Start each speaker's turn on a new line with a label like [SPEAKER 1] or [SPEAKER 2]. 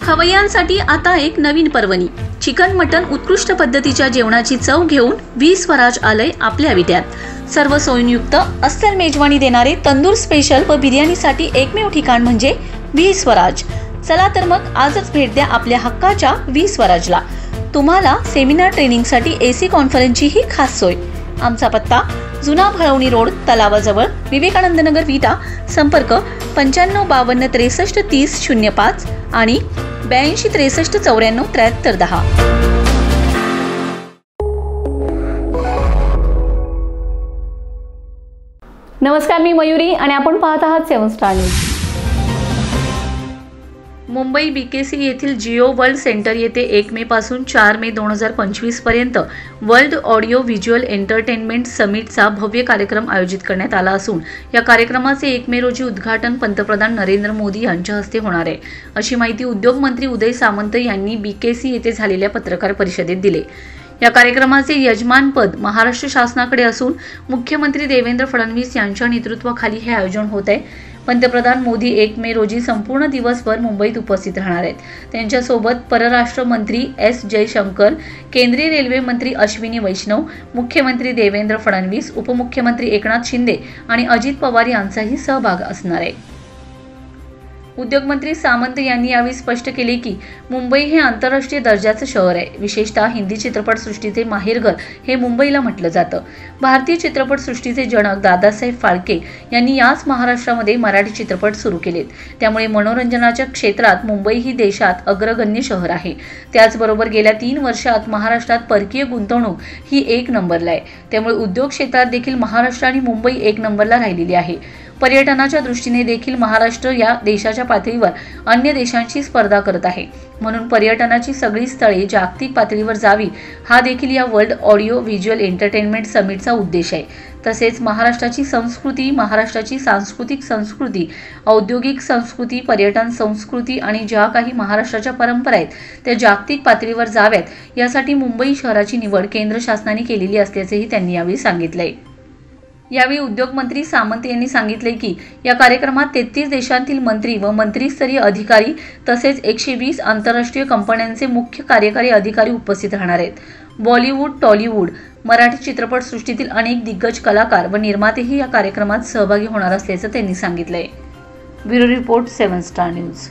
[SPEAKER 1] खवय्यांसाठी आता एक नवीन पर्वणी। चिकन मटन उत्कृष्ट पद्धतीच्या जेवणाची चव घेऊन व्ही स्वराज आलय आपल्या विट्यात। सर्व सोयींयुक्त अस्सल मेजवानी देणारे तंदूर स्पेशल व बिर्याणीसाठी एकमेव ठिकाण म्हणजे व्ही स्वराज। चला तर मग आजच भेट द्या आपल्या हक्काच्या व्ही स्वराजला। तुम्हाला सेमिनार ट्रेनिंगसाठी एसी कॉन्फरन्सची ही खास सोय। आमचा पत्ता जुना भळवणी रोड तलावाजवळ विवेकानंद नगर विटा। संपर्क 9552633005 आणि 8263949310।
[SPEAKER 2] नमस्कार, मी मयुरी आणि आपण पाहत आहात 7 स्टार न्यूज।
[SPEAKER 1] मुंबई बीकेसी येथील जिओ वर्ल्ड सेंटर येथे 1 मे पासून 4 मे 2025 पर्यंत वर्ल्ड ऑडिओ व्हिज्युअल एंटरटेनमेंट समिटचा भव्य कार्यक्रम आयोजित करण्यात आला असून या कार्यक्रमाचे 1 मे रोजी उद्घाटन पंतप्रधान नरेंद्र मोदी यांच्या हस्ते होणार आहे, अशी माहिती उद्योग मंत्री उदय सामंत यांनी बीकेसी येथे झालेल्या पत्रकार परिषदेत दिली। या कार्यक्रमाचे यजमानपद महाराष्ट्र शासनाकडे असून मुख्यमंत्री देवेंद्र फडणवीस यांच्या नेतृत्वाखाली हे आयोजन होत आहे। पंतप्रधान मोदी 1 मे रोजी संपूर्ण दिवसभर मुंबईत उपस्थित राहणार आहेत। त्यांच्यासोबत परराष्ट्र मंत्री एस जयशंकर, केंद्रीय रेल्वे मंत्री अश्विनी वैष्णव, मुख्यमंत्री देवेंद्र फडणवीस, उपमुख्यमंत्री एकनाथ शिंदे आणि अजित पवार यांचाही सहभाग असणार आहे। उद्योगमंत्री सामंत यांनी यावेळी स्पष्ट केले की मुंबई हे आंतरराष्ट्रीय दर्जाचे शहर आहे। विशेषतः हिंदी चित्रपटसृष्टीचे माहेरघर हे मुंबईला म्हटलं जातं। भारतीय चित्रपटसृष्टीचे जनक दादासाहेब फाळके यांनी याच महाराष्ट्रामध्ये मराठी चित्रपट सुरू केलेत। त्यामुळे मनोरंजनाच्या क्षेत्रात मुंबई ही देशात अग्रगण्य शहर आहे। त्याचबरोबर गेल्या 3 वर्षात महाराष्ट्रात परकीय गुंतवणूक ही 1 नंबरला आहे। त्यामुळे उद्योग क्षेत्रात देखील महाराष्ट्र आणि मुंबई 1 नंबरला राहिलेली आहे। पर्यटनाच्या दृष्टीने देखील महाराष्ट्र या देशाच्या पातळीवर अन्य देशांशी स्पर्धा करत आहे। म्हणून पर्यटनाची सगळी स्थळे जागतिक पातळीवर जावी हा देखील या वर्ल्ड ऑडिओ व्हिज्युअल एंटरटेनमेंट समिटचा उद्देश आहे। तसेच महाराष्ट्राची संस्कृती, महाराष्ट्राची सांस्कृतिक संस्कृती, औद्योगिक संस्कृती, पर्यटन संस्कृती आणि ज्या काही महाराष्ट्राच्या परंपरा आहेत त्या जागतिक पातळीवर जाव्यात यासाठी मुंबई शहराची निवड केंद्र शासनाने केलेली असल्याचेही त्यांनी यावेळी सांगितले। यावेळी उद्योग मंत्री सामंत यांनी सांगितले की या कार्यक्रमात 33 देशांतील मंत्री व मंत्रीस्तरीय अधिकारी तसेच 120 आंतरराष्ट्रीय कंपन्यांचे मुख्य कार्यकारी अधिकारी उपस्थित राहणार आहेत। बॉलिवूड, टॉलिवूड, मराठी चित्रपटसृष्टीतील अनेक दिग्गज कलाकार व निर्मातेही या कार्यक्रमात सहभागी होणार असल्याचं त्यांनी सांगितलंय। Bureau report 7 star news.